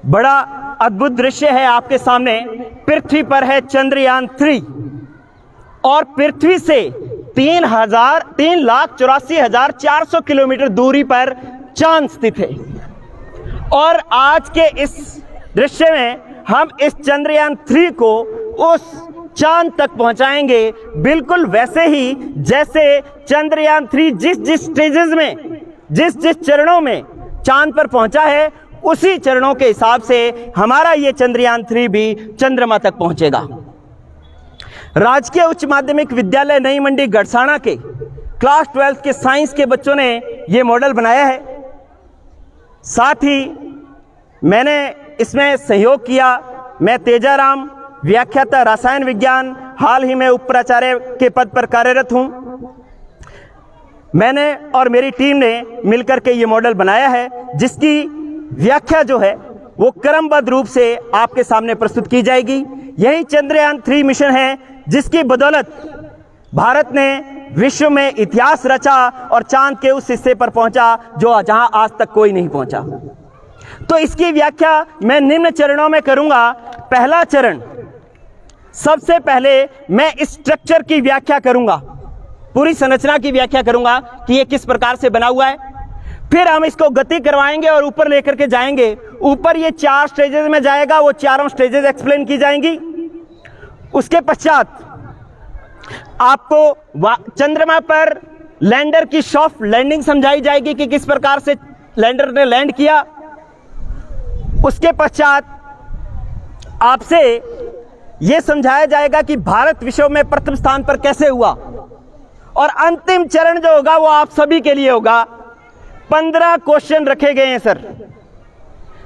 बड़ा अद्भुत दृश्य है आपके सामने। पृथ्वी पर है चंद्रयान 3 और पृथ्वी से 3,84,400 किलोमीटर दूरी पर चांद स्थित है। और आज के इस दृश्य में हम इस चंद्रयान 3 को उस चांद तक पहुंचाएंगे, बिल्कुल वैसे ही जैसे चंद्रयान 3 जिस स्टेजेस में, जिस चरणों में चांद पर पहुंचा है, उसी चरणों के हिसाब से हमारा ये चंद्रयान 3 भी चंद्रमा तक पहुंचेगा। राजकीय उच्च माध्यमिक विद्यालय नई मंडी गड़साना के क्लास 12 के साइंस के बच्चों ने ये मॉडल बनाया है। साथ ही मैंने इसमें सहयोग किया। मैं तेजाराम, व्याख्याता रसायन विज्ञान, हाल ही में उप प्राचार्य के पद पर कार्यरत हूं। मैंने और मेरी टीम ने मिलकर के ये मॉडल बनाया है, जिसकी व्याख्या जो है वो क्रमबद्ध रूप से आपके सामने प्रस्तुत की जाएगी। यही चंद्रयान 3 मिशन है जिसकी बदौलत भारत ने विश्व में इतिहास रचा और चांद के उस हिस्से पर पहुंचा जो जहां आज तक कोई नहीं पहुंचा। तो इसकी व्याख्या मैं निम्न चरणों में करूंगा। पहला चरण, सबसे पहले मैं इस स्ट्रक्चर की व्याख्या करूंगा, पूरी संरचना की व्याख्या करूंगा कि ये किस प्रकार से बना हुआ है। फिर हम इसको गति करवाएंगे और ऊपर लेकर के जाएंगे। ऊपर ये 4 स्टेजेस में जाएगा, वो चारों स्टेजेस एक्सप्लेन की जाएंगी। उसके पश्चात आपको चंद्रमा पर लैंडर की सॉफ्ट लैंडिंग समझाई जाएगी कि किस प्रकार से लैंडर ने लैंड किया। उसके पश्चात आपसे यह समझाया जाएगा कि भारत विश्व में प्रथम स्थान पर कैसे हुआ। और अंतिम चरण जो होगा वो आप सभी के लिए होगा। 15 क्वेश्चन रखे गए हैं सर,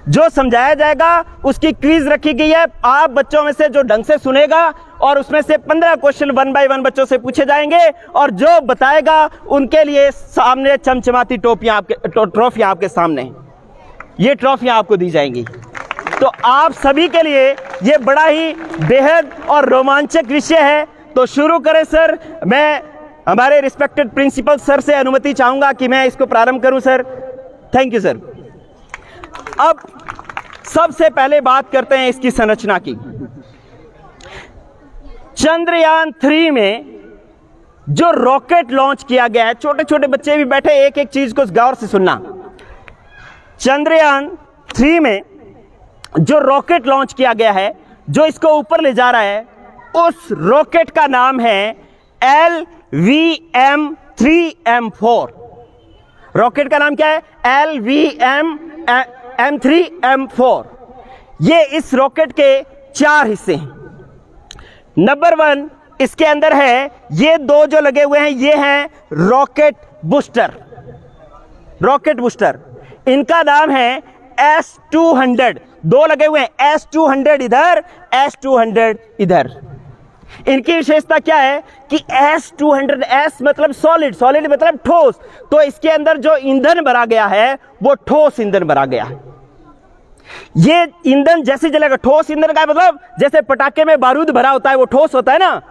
जो समझाया जाएगा उसकी क्विज रखी गई है। आप बच्चों में से जो ढंग से सुनेगा और उसमें से 15 क्वेश्चन 1 बाय 1 बच्चों से पूछे जाएंगे और जो बताएगा उनके लिए सामने चमचमाती ट्रॉफियां आपके सामने, ये ट्रॉफियां आपको दी जाएंगी। तो आप सभी के लिए ये बड़ा ही बेहद और रोमांचक विषय है। तो शुरू करें सर। मैं हमारे रिस्पेक्टेड प्रिंसिपल सर से अनुमति चाहूंगा कि मैं इसको प्रारंभ करूं सर। Thank you sir. अब सबसे पहले बात करते हैं इसकी संरचना की। चंद्रयान 3 में जो रॉकेट लॉन्च किया गया है, छोटे छोटे बच्चे भी बैठे, एक एक चीज को गौर से सुनना। चंद्रयान 3 में जो रॉकेट लॉन्च किया गया है, जो इसको ऊपर ले जा रहा है, उस रॉकेट का नाम है LVM-3M4। रॉकेट का नाम क्या है? LVM-3M4। ये इस रॉकेट के 4 हिस्से हैं। नंबर 1 इसके अंदर है, ये 2 जो लगे हुए हैं ये हैं रॉकेट बूस्टर। रॉकेट बूस्टर, इनका नाम है S200। 2 लगे हुए हैं, S200 इधर, S200 इधर। इनकी विशेषता क्या है कि S200, S मतलब सॉलिड, सॉलिड मतलब ठोस, तो इसके अंदर जो ईंधन भरा गया है वो ठोस ईंधन भरा गया है। ये ईंधन जैसे जलेगा, ठोस ईंधन का मतलब जैसे पटाखे में बारूद भरा होता है वो ठोस होता है ना,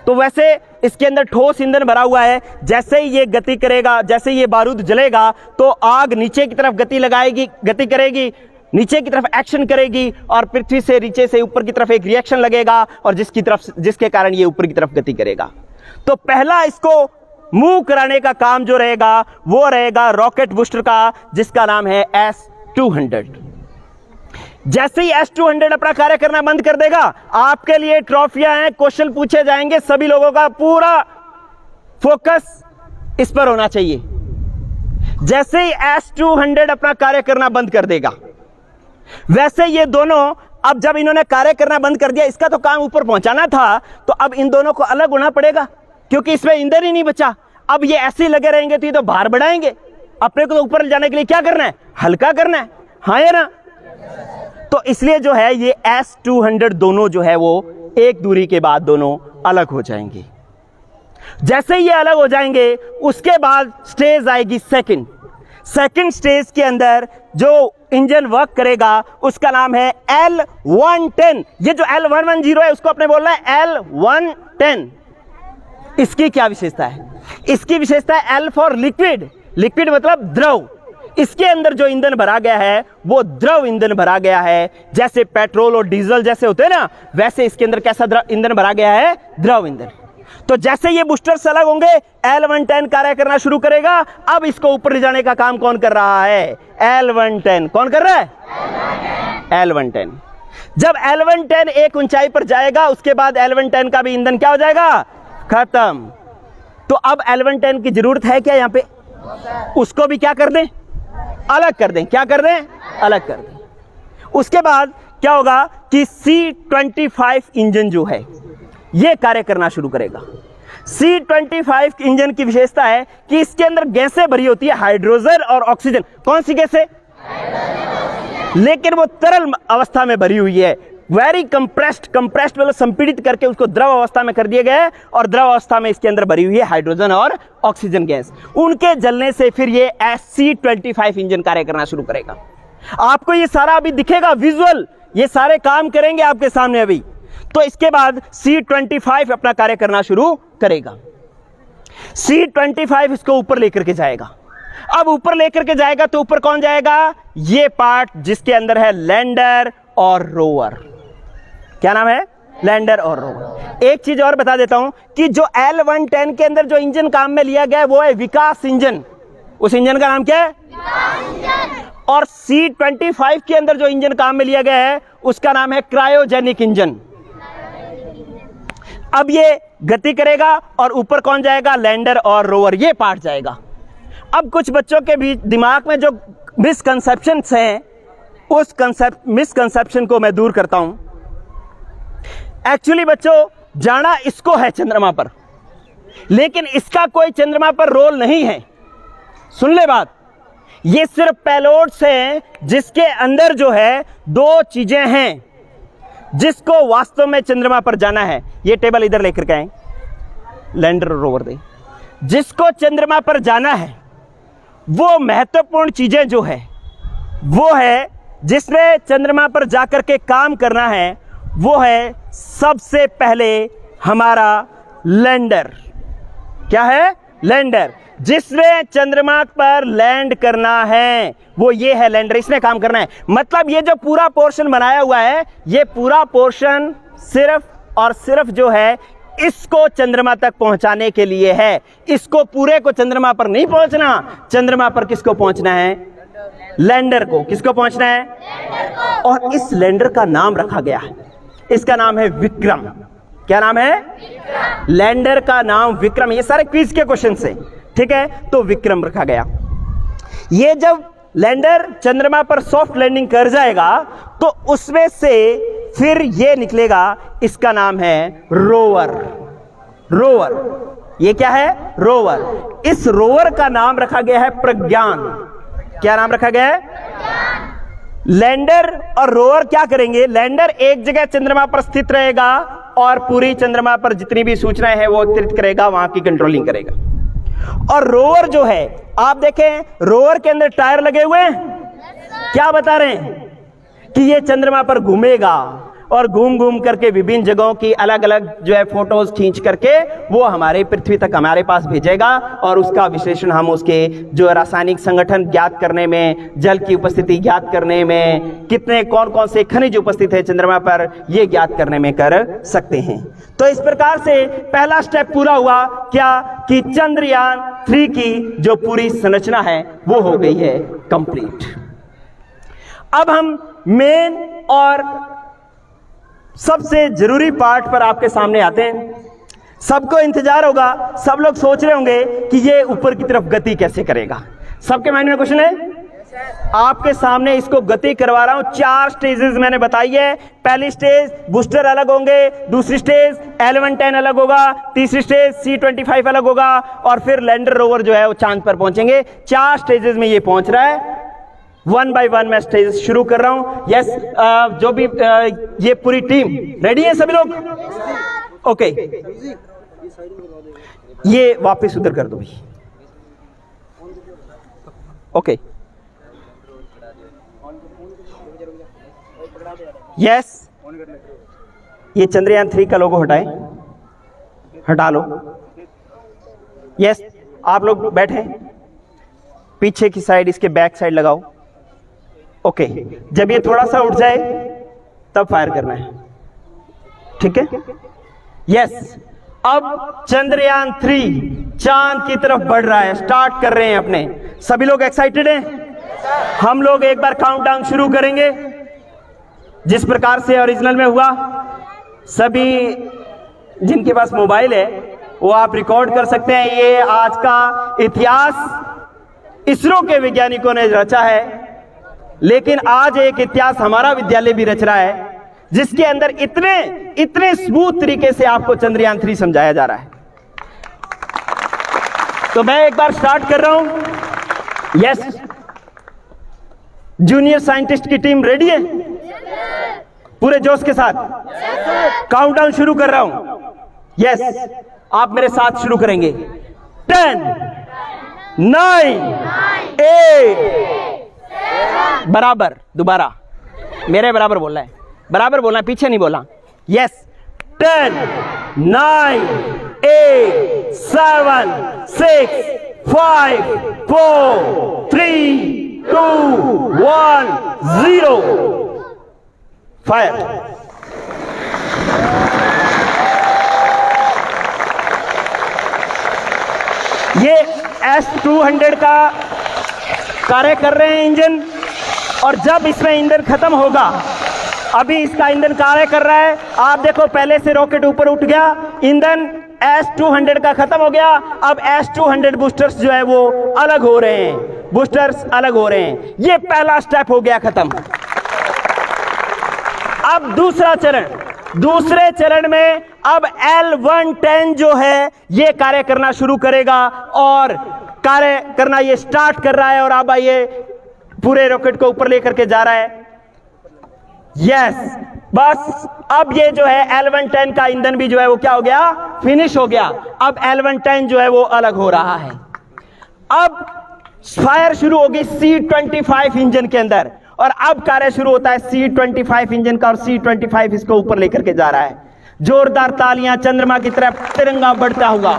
तो वैसे इसके अंदर ठोस ईंधन भरा हुआ है। जैसे ही ये गति करेगा, जैसे ये बारूद जलेगा तो आग नीचे की तरफ गति करेगी, नीचे की तरफ एक्शन करेगी और पृथ्वी से नीचे से ऊपर की तरफ एक रिएक्शन लगेगा और जिसके कारण ये ऊपर की तरफ गति करेगा। तो पहला इसको मूव कराने का काम जो रहेगा वो रहेगा रॉकेट बूस्टर का, जिसका नाम है S200। जैसे ही S200 अपना कार्य करना बंद कर देगा, आपके लिए ट्रॉफियां हैं, क्वेश्चन पूछे जाएंगे, सभी लोगों का पूरा फोकस इस पर होना चाहिए। जैसे ही S200 अपना कार्य करना बंद कर देगा, वैसे ये दोनों, अब जब इन्होंने कार्य करना बंद कर दिया, इसका तो काम ऊपर पहुंचाना था, तो अब इन दोनों को अलग होना पड़ेगा क्योंकि इसमें ईंधन ही नहीं बचा। अब ये ऐसे ही लगे रहेंगे तो ये तो भार बढ़ाएंगे। अपने को तो ऊपर जाने के लिए क्या करना है? हल्का करना है, हाँ या ना? तो इसलिए जो है ये S200 दोनों जो है वो एक दूरी के बाद दोनों अलग हो जाएंगे। जैसे ये अलग हो जाएंगे उसके बाद स्टेज आएगी सेकंड स्टेज के अंदर जो इंजन वर्क करेगा उसका नाम है L110। ये जो L110 है उसको अपने बोलना है L110। इसकी क्या विशेषता है? इसकी विशेषता है L फॉर लिक्विड, लिक्विड मतलब द्रव। इसके अंदर जो ईंधन भरा गया है वो द्रव ईंधन भरा गया है। जैसे पेट्रोल और डीजल जैसे होते हैं ना, वैसे इसके अंदर कैसा ईंधन भरा गया है? द्रव ईंधन। तो जैसे ये बूस्टर्स अलग होंगे, L110 कार्य करना शुरू करेगा। अब इसको ऊपर ले जाने का काम कौन कर रहा है? L110। कौन कर रहा है? L110। जब L110 एक ऊंचाई पर जाएगा, उसके बाद L110 का भी ईंधन क्या हो जाएगा? खत्म। तो अब L110 की जरूरत है क्या? यहां पे उसको भी क्या कर दें? अलग कर दें। क्या कर दें? अलग कर दें। उसके बाद क्या होगा कि C25 इंजन जो है ये कार्य करना शुरू करेगा। C25 इंजन की विशेषता है कि इसके अंदर गैसें भरी होती है, हाइड्रोजन और ऑक्सीजन। कौन सी गैसें? लेकिन वो तरल अवस्था में भरी हुई है। वेरी कंप्रेस्ड मतलब संपीड़ित करके उसको द्रव अवस्था में कर दिया गया है, और द्रव अवस्था में इसके अंदर भरी हुई है हाइड्रोजन और ऑक्सीजन गैस। उनके जलने से फिर ये C25 इंजन कार्य करना शुरू करेगा। आपको ये सारा अभी दिखेगा विजुअल, ये सारे काम करेंगे आपके सामने अभी। तो इसके बाद C25 अपना कार्य करना शुरू करेगा। C25 इसको ऊपर लेकर के जाएगा। अब ऊपर लेकर के जाएगा तो ऊपर कौन जाएगा? ये पार्ट जिसके अंदर है लैंडर और रोवर। क्या नाम है? लैंडर और रोवर। एक चीज और बता देता हूं कि जो L110 के अंदर जो इंजन काम में लिया गया है वो है विकास इंजन। उस इंजन का नाम क्या है? और C25 के अंदर जो इंजन काम में लिया गया है उसका नाम है क्रायोजेनिक इंजन। अब ये गति करेगा और ऊपर कौन जाएगा? लैंडर और रोवर, ये पार्ट जाएगा। अब कुछ बच्चों के भी दिमाग में जो मिसकंसेप्शंस हैं, उस मिसकंसेप्शन को मैं दूर करता हूं। एक्चुअली बच्चों, जाना इसको है चंद्रमा पर, लेकिन इसका कोई चंद्रमा पर रोल नहीं है। सुन ले बात, ये सिर्फ पेलोड्स हैं जिसके अंदर जो है दो चीजें हैं जिसको वास्तव में चंद्रमा पर जाना है। ये टेबल इधर लेकर के आए, लैंडर और रोवर दे। जिसको चंद्रमा पर जाना है वो महत्वपूर्ण चीजें जो है वो है, जिसमें चंद्रमा पर जाकर के काम करना है, वो है सबसे पहले हमारा लैंडर। क्या है? लैंडर। जिसने चंद्रमा पर लैंड करना है वो ये है लैंडर, इसने काम करना है। मतलब ये जो पूरा पोर्शन बनाया हुआ है, ये पूरा पोर्शन सिर्फ और सिर्फ जो है इसको चंद्रमा तक पहुंचाने के लिए है। इसको पूरे को चंद्रमा पर नहीं पहुंचना। चंद्रमा पर किसको पहुंचना है? लैंडर को। किसको पहुंचना है? लैंडर को। और इस लैंडर का नाम रखा गया है, इसका नाम है विक्रम। क्या नाम है? विक्रम। लैंडर का नाम विक्रम। ये सारे क्विज के क्वेश्चन से, ठीक है? तो विक्रम रखा गया। ये जब लैंडर चंद्रमा पर सॉफ्ट लैंडिंग कर जाएगा तो उसमें से फिर ये निकलेगा, इसका नाम है रोवर। रोवर, ये क्या है? रोवर। इस रोवर का नाम रखा गया है प्रज्ञान। क्या नाम रखा गया है? लैंडर और रोवर क्या करेंगे? लैंडर एक जगह चंद्रमा पर स्थित रहेगा और पूरी चंद्रमा पर जितनी भी सूचनाएं हैं वो एकत्रित करेगा, वहां की कंट्रोलिंग करेगा। और रोवर जो है, आप देखें रोवर के अंदर टायर लगे हुए हैं। क्या बता रहे हैं? कि ये चंद्रमा पर घूमेगा और घूम घूम करके विभिन्न जगहों की अलग अलग जो है फोटोज खींच करके वो हमारे पृथ्वी तक हमारे पास भेजेगा, और उसका विश्लेषण हम उसके जो रासायनिक संगठन ज्ञात करने में, जल की उपस्थिति ज्ञात करने में, कितने कौन कौन से खनिज उपस्थित है चंद्रमा पर, ये ज्ञात करने में कर सकते हैं। तो इस प्रकार से पहला स्टेप पूरा हुआ। क्या? कि चंद्रयान 3 की जो पूरी संरचना है वो हो गई है कंप्लीट। अब हम मेन और सबसे जरूरी पार्ट पर आपके सामने आते हैं। सबको इंतजार होगा, सब लोग सोच रहे होंगे कि ये ऊपर की तरफ गति कैसे करेगा। सबके माइंड में क्वेश्चन है? आपके सामने इसको गति करवा रहा हूं। 4 स्टेजेस मैंने बताई है। पहली स्टेज बूस्टर अलग होंगे, दूसरी स्टेज L110 अलग होगा, तीसरी स्टेज C25 अलग होगा, और फिर लैंडर रोवर जो है वो चांद पर पहुंचेंगे। 4 स्टेजेस में ये पहुंच रहा है। 1 बाय 1 मैं स्टेज शुरू कर रहा हूं। यस, जो भी ये पूरी टीम रेडी है सभी लोग? ओके, ये वापस उधर कर दो भाई। ओके, यस, ये चंद्रयान 3 का लोगो हटाएं, हटा लो। यस, आप लोग बैठे। पीछे की साइड, इसके बैक साइड लगाओ। ओके, जब ये थोड़ा सा उठ जाए तब फायर करना है, ठीक है? यस। अब चंद्रयान 3 चांद की तरफ बढ़ रहा है, स्टार्ट कर रहे हैं अपने। सभी लोग एक्साइटेड हैं? हम लोग एक बार काउंटडाउन शुरू करेंगे जिस प्रकार से ओरिजिनल में हुआ। सभी जिनके पास मोबाइल है वो आप रिकॉर्ड कर सकते हैं। ये आज का इतिहास इसरो के वैज्ञानिकों ने रचा है, लेकिन आज एक इतिहास हमारा विद्यालय भी रच रहा है, जिसके अंदर इतने स्मूथ तरीके से आपको चंद्रयान 3 समझाया जा रहा है। तो मैं एक बार स्टार्ट कर रहा हूं। यस, जूनियर साइंटिस्ट की टीम रेडी है? पूरे जोश के साथ काउंटडाउन शुरू कर रहा हूं। यस, आप मेरे साथ शुरू करेंगे। 10, 9, 8, बराबर, दोबारा मेरे बराबर बोलना है, बराबर बोलना है, पीछे नहीं बोलना। Yes, 10, 9, 8, 7, 6, 5, 4, 3, 2, 1, 0, fire. ये S-200 का कार्य कर रहे हैं इंजन, और जब इसमें ईंधन खत्म होगा, अभी इसका ईंधन कार्य कर रहा है। आप देखो, पहले से रॉकेट ऊपर उठ गया, ईंधन S-200 का खत्म हो गया। अब S-200 बूस्टर्स जो है वो अलग हो रहे हैं, बूस्टर्स अलग हो रहे हैं। ये पहला स्टेप हो गया खत्म। अब दूसरा चरण, दूसरे चरण में अब L-110 जो है ये कार्य करना शुरू करेगा, और कार्य करना ये स्टार्ट कर रहा है, और अब ये पूरे रॉकेट को ऊपर लेकर के जा रहा है। यस, बस अब ये जो है L-110 का ईंधन भी जो है वो क्या हो गया, फिनिश हो गया। अब L-110 जो है वो अलग हो रहा है। अब फायर शुरू होगी C-25 इंजन के अंदर, और अब कार्य शुरू होता है C-25 इंजन का, और C-25 इसको ऊपर लेकर के जा रहा है। जोरदार तालियां, चंद्रमा की तरफ तिरंगा बढ़ता हुआ।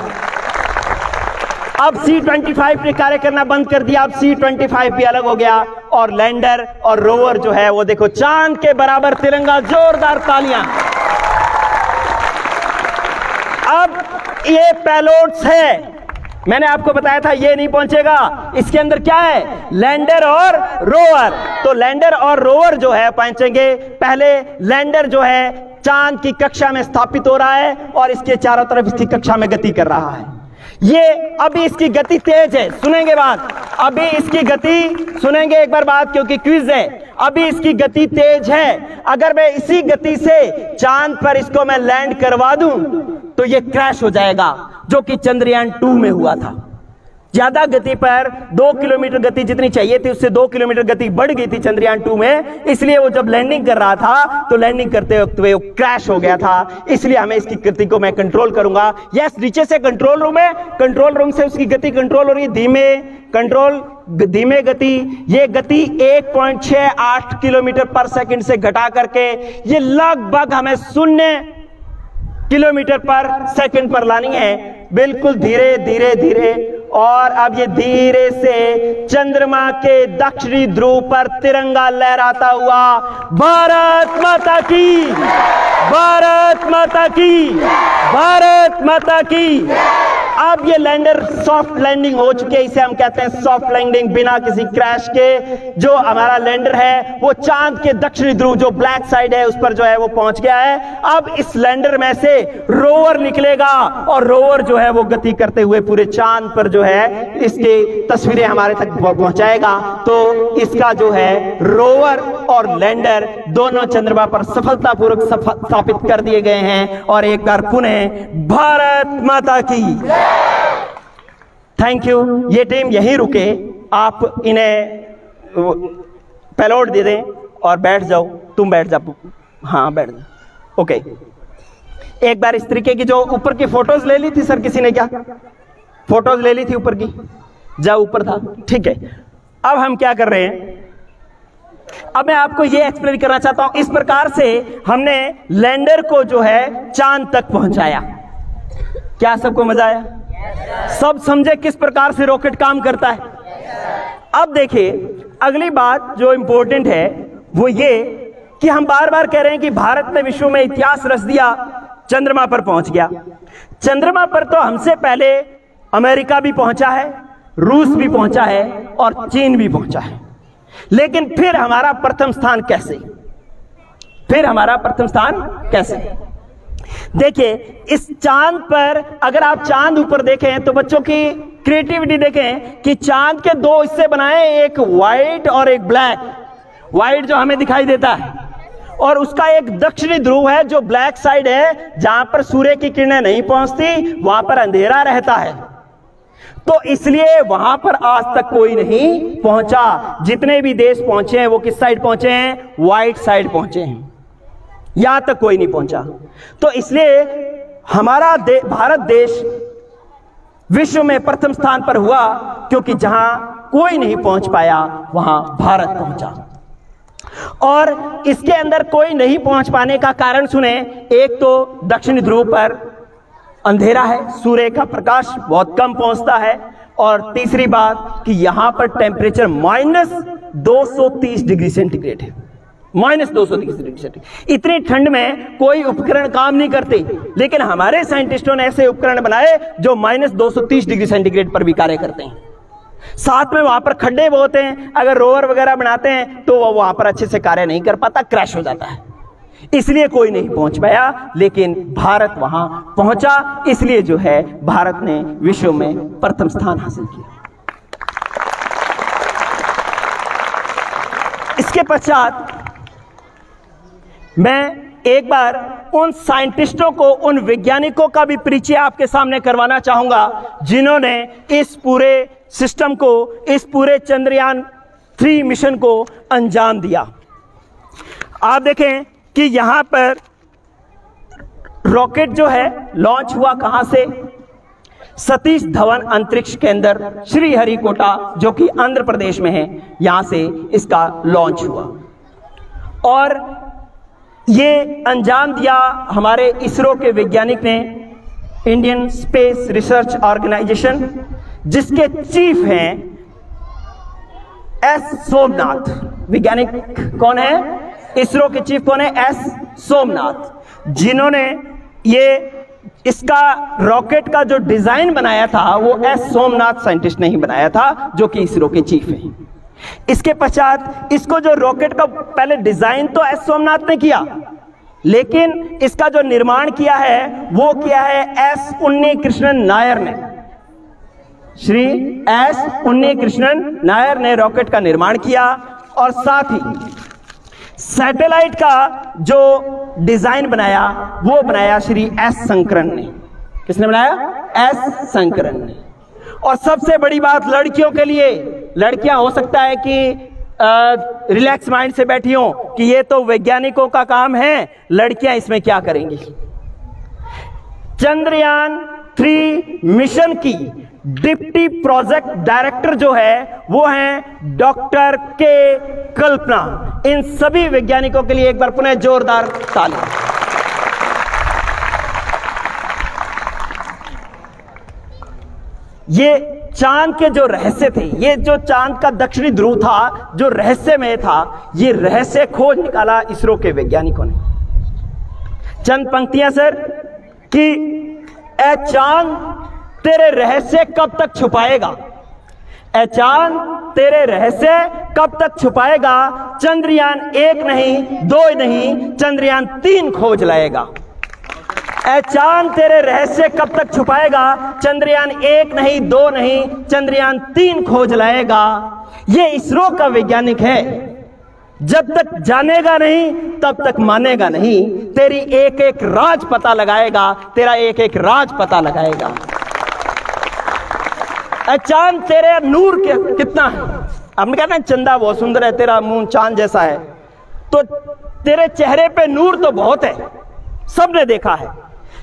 अब C-25 ने कार्य करना बंद कर दिया, अब C-25 भी अलग हो गया, और लैंडर और रोवर जो है वो देखो चांद के बराबर तिरंगा, जोरदार तालियां। अब ये पेलोड्स है, मैंने आपको बताया था ये नहीं पहुंचेगा, इसके अंदर क्या है, लैंडर और रोवर। तो लैंडर और रोवर जो है पहुंचेंगे। पहले लैंडर जो है चांद की कक्षा में स्थापित हो रहा है, और इसके चारों तरफ इसकी कक्षा में गति कर रहा है। ये अभी इसकी गति तेज है, सुनेंगे बात, अभी इसकी गति सुनेंगे एक बार बात, क्योंकि क्विज है। अभी इसकी गति तेज है, अगर मैं इसी गति से चांद पर इसको मैं लैंड करवा दूं तो ये क्रैश हो जाएगा, जो कि चंद्रयान 2 में हुआ था। ज्यादा गति पर 2 किलोमीटर गति जितनी चाहिए थी उससे 2 किलोमीटर गति बढ़ गई थी चंद्रयान 2 में, इसलिए वो जब लैंडिंग कर रहा था तो लैंडिंग करते वक्त वो क्रैश हो गया था। इसलिए हमें इसकी गति को मैं कंट्रोल करूंगा। यस, नीचे से कंट्रोल रूम है, कंट्रोल रूम से उसकी गति कंट्रोल हो रही है, धीमे गति। ये गति 1.68 किलोमीटर पर सेकंड से घटा करके ये लगभग हमें 0 किलोमीटर पर सेकंड पर लानी है, बिल्कुल धीरे धीरे धीरे। और अब ये धीरे से चंद्रमा के दक्षिणी ध्रुव पर तिरंगा लहराता हुआ, भारत माता की, भारत माता की, भारत माता की। अब ये लैंडर सॉफ्ट लैंडिंग हो चुकी है, इसे हम कहते हैं सॉफ्ट लैंडिंग, बिना किसी क्रैश के। जो हमारा लैंडर है वो चांद के दक्षिणी ध्रुव जो ब्लैक साइड है उस पर जो है वो पहुंच गया है। अब इस लैंडर में से रोवर निकलेगा, और रोवर जो है वो गति करते हुए पूरे चांद पर जो है इसकी तस्वीरें हमारे तक पहुंचाएगा। तो इसका जो है रोवर और लैंडर दोनों चंद्रमा पर सफलतापूर्वक स्थापित कर दिए गए हैं। और एक बार पुनः भारत माता की। Thank you. ये टीम यहीं रुके, आप इन्हें पेलोड दे दें और बैठ जाओ। तुम बैठ जाओ, हाँ बैठ जाओ। ओके, एक बार इस तरीके की जो ऊपर की फोटोज ले ली थी सर, किसी ने क्या फोटोज ले ली थी ऊपर की? जब ऊपर था, ठीक है। अब हम क्या कर रहे हैं, अब मैं आपको ये एक्सप्लेन करना चाहता हूं। इस प्रकार से हमने लैंडर को जो है चांद तक पहुंचाया। क्या सबको मजा आया? सब समझे किस प्रकार से रॉकेट काम करता है? अब देखिए, अगली बात जो इंपॉर्टेंट है वो ये कि हम बार बार कह रहे हैं कि भारत ने विश्व में इतिहास रच दिया, चंद्रमा पर पहुंच गया। चंद्रमा पर तो हमसे पहले अमेरिका भी पहुंचा है, रूस भी पहुंचा है और चीन भी पहुंचा है, लेकिन फिर हमारा प्रथम स्थान कैसे? देखिए, इस चांद पर अगर आप चांद ऊपर देखें तो बच्चों की क्रिएटिविटी देखें कि चांद के दो हिस्से बनाए, एक व्हाइट और एक ब्लैक। व्हाइट जो हमें दिखाई देता है, और उसका एक दक्षिणी ध्रुव है जो ब्लैक साइड है, जहां पर सूर्य की किरणें नहीं पहुंचती, वहां पर अंधेरा रहता है। तो इसलिए वहां पर आज तक कोई नहीं पहुंचा। जितने भी देश पहुंचे हैं वो किस साइड पहुंचे हैं? व्हाइट साइड पहुंचे हैं, यहां तक कोई नहीं पहुंचा। तो इसलिए हमारा भारत देश विश्व में प्रथम स्थान पर हुआ, क्योंकि जहां कोई नहीं पहुंच पाया वहां भारत पहुंचा। और इसके अंदर कोई नहीं पहुंच पाने का कारण सुने। एक तो दक्षिण ध्रुव पर अंधेरा है, सूर्य का प्रकाश बहुत कम पहुंचता है, और तीसरी बात कि यहां पर टेम्परेचर -230 डिग्री सेंटीग्रेड है, -230 डिग्री सेंटीग्रेड। इतनी ठंड में कोई उपकरण काम नहीं करते, लेकिन हमारे साइंटिस्टों ने ऐसे उपकरण बनाए जो -230 डिग्री सेंटीग्रेड पर भी कार्य करते हैं। साथ में वहां पर खड्डे बहुत हैं, अगर रोवर वगैरह बनाते हैं तो वो वहां पर अच्छे से कार्य नहीं कर पाता, क्रैश हो जाता है, इसलिए कोई नहीं पहुंच पाया। लेकिन भारत वहां पहुंचा, इसलिए जो है भारत ने विश्व में प्रथम स्थान हासिल किया। इसके पश्चात मैं एक बार उन साइंटिस्टों को, उन वैज्ञानिकों का भी परिचय आपके सामने करवाना चाहूंगा जिन्होंने इस पूरे सिस्टम को, इस पूरे चंद्रयान 3 मिशन को अंजाम दिया। आप देखें कि यहां पर रॉकेट जो है लॉन्च हुआ कहां से? सतीश धवन अंतरिक्ष केंद्र श्रीहरिकोटा, जो कि आंध्र प्रदेश में है, यहां से इसका लॉन्च हुआ। और ये अंजाम दिया हमारे इसरो के वैज्ञानिक ने, इंडियन स्पेस रिसर्च ऑर्गेनाइजेशन, जिसके चीफ हैं एस सोमनाथ। वैज्ञानिक कौन है? इसरो के चीफ कौन है? एस सोमनाथ, जिन्होंने ये इसका रॉकेट का जो डिजाइन बनाया था वो एस सोमनाथ साइंटिस्ट ने ही बनाया था, जो कि इसरो के चीफ हैं। इसके पश्चात इसको जो रॉकेट का पहले डिजाइन तो एस सोमनाथ ने किया, लेकिन इसका जो निर्माण किया है वो किया है एस उन्नीकृष्णन नायर ने। श्री एस उन्नीकृष्णन नायर ने रॉकेट का निर्माण किया, और साथ ही सैटेलाइट का जो डिजाइन बनाया वो बनाया श्री एस शंकरन ने। किसने बनाया? एस शंकरन ने। और सबसे बड़ी बात लड़कियों के लिए, लड़कियां हो सकता है कि रिलैक्स माइंड से बैठी हो कि ये तो वैज्ञानिकों का काम है, लड़कियां इसमें क्या करेंगी? चंद्रयान 3 मिशन की डिप्टी प्रोजेक्ट डायरेक्टर जो है वो हैं डॉक्टर के कल्पना। इन सभी वैज्ञानिकों के लिए एक बार पुनः जोरदार ताली। ये चांद के जो रहस्य थे, ये जो चांद का दक्षिणी ध्रुव था जो रहस्यमय था, ये रहस्य खोज निकाला इसरो के वैज्ञानिकों ने। चंद पंक्तियां सर कि ए चांद तेरे रहस्य कब तक छुपाएगा, ए चांद तेरे रहस्य कब तक छुपाएगा, चंद्रयान 1 नहीं 2 नहीं चंद्रयान 3 खोज लाएगा। ए चांद तेरे रहस्य कब तक छुपाएगा, चंद्रयान 1 नहीं 2 नहीं चंद्रयान 3 खोज लाएगा। ये इसरो का वैज्ञानिक है, जब तक जानेगा नहीं तब तक मानेगा नहीं, तेरी एक एक राज पता लगाएगा, तेरा एक एक राज पता लगाएगा। चांद तेरे नूर कितना है, हमने कहा ना चंदा बहुत सुंदर है, तेरा मुंह चांद जैसा है, तो तेरे चेहरे पे नूर तो बहुत है, सबने देखा है,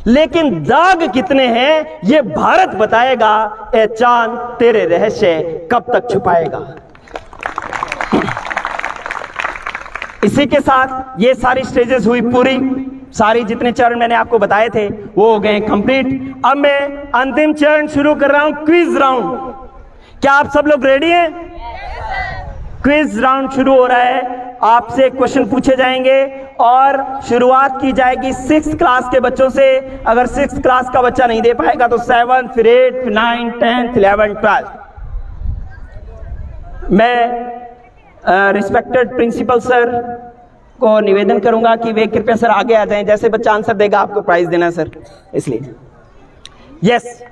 लेकिन दाग कितने हैं ये भारत बताएगा। ए चांद तेरे रहस्य कब तक छुपाएगा। इसी के साथ ये सारी स्टेजेस हुई पूरी, सारी जितने चरण मैंने आपको बताए थे वो हो गए कंप्लीट। अब मैं अंतिम चरण शुरू कर रहा हूं, क्विज राउंड। क्या आप सब लोग रेडी हैं? क्विज राउंड शुरू हो रहा है। आपसे क्वेश्चन पूछे जाएंगे और शुरुआत की जाएगी 6th क्लास के बच्चों से। अगर 6th क्लास का बच्चा नहीं दे पाएगा तो 7th, फिर 8th, 9th, 10th, 11th, 12th। मैं रिस्पेक्टेड प्रिंसिपल सर को निवेदन करूंगा कि वे कृपया सर आगे आ जाएं। जैसे बच्चा आंसर देगा आपको प्राइज देना सर, इसलिए यस।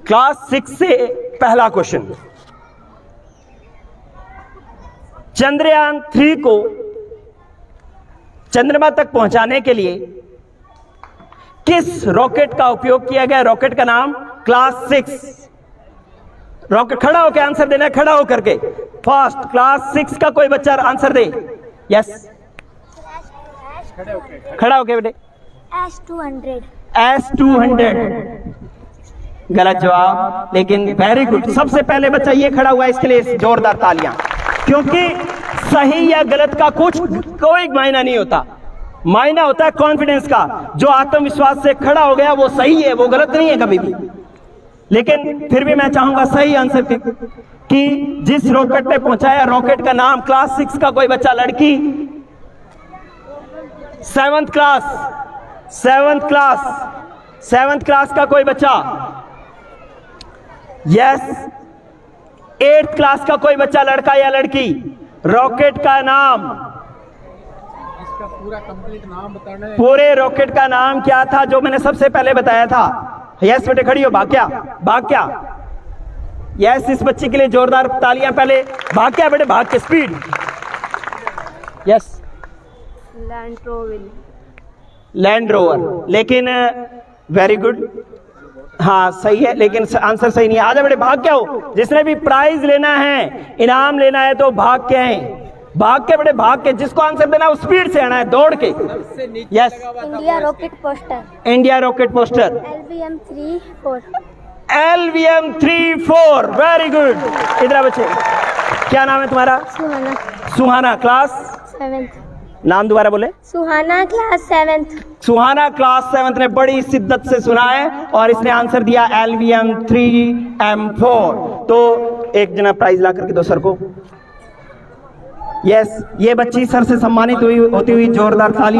क्लास 6 से पहला क्वेश्चन, चंद्रयान 3 को चंद्रमा तक पहुंचाने के लिए किस रॉकेट का उपयोग किया गया? रॉकेट का नाम क्लास 6 रॉकेट। खड़ा होकर आंसर देना, खड़ा होकर के फास्ट। क्लास 6 का कोई बच्चा आंसर दे। यस, खड़ा होके बेटे। S200 गलत जवाब, लेकिन वेरी गुड। सबसे पहले बच्चा ये खड़ा हुआ है, इसके लिए जोरदार तालियां, क्योंकि सही या गलत का कोई मायना नहीं होता। मायना होता है कॉन्फिडेंस का। जो आत्मविश्वास से खड़ा हो गया वो सही है, वो गलत नहीं है कभी भी। लेकिन फिर भी मैं चाहूंगा सही आंसर कि जिस रॉकेट ने पहुंचाया, रॉकेट का नाम क्लास 6 का कोई बच्चा, लड़की 7th क्लास का कोई बच्चा, यस। 8th क्लास का कोई बच्चा, लड़का या लड़की, रॉकेट का नाम, इसका पूरा कंप्लीट नाम बताना है। पूरे रॉकेट का नाम क्या था जो मैंने सबसे पहले बताया था? यस बेटे, खड़ी हो। भाग्या यस, इस बच्ची के लिए जोरदार तालियां। पहले भाग्या बेटे, भाग के स्पीड। यस, लैंड रोवर, लेकिन वेरी गुड, हाँ सही है, लेकिन आंसर सही नहीं है। आजा बेटे, भाग क्या हो। जिसने भी प्राइज लेना है, इनाम लेना है, तो भाग के आए। भाग के बेटे, भाग के। जिसको आंसर देना है वो स्पीड से आना है, दौड़ के। Yes, India rocket poster, LVM-34 very good. इधर बच्चे, क्या नाम है तुम्हारा? सुहाना, क्लास 7th। नाम दोबारा बोले। सुहाना, क्लास 7th। सुहाना क्लास 7th ने बड़ी शिद्दत से सुना है और इसने आंसर दिया LVM-3M4। तो एक जना प्राइज ला करके दो सर को। यस, ये बच्ची सर से सम्मानित होती हुई जोरदार ताली।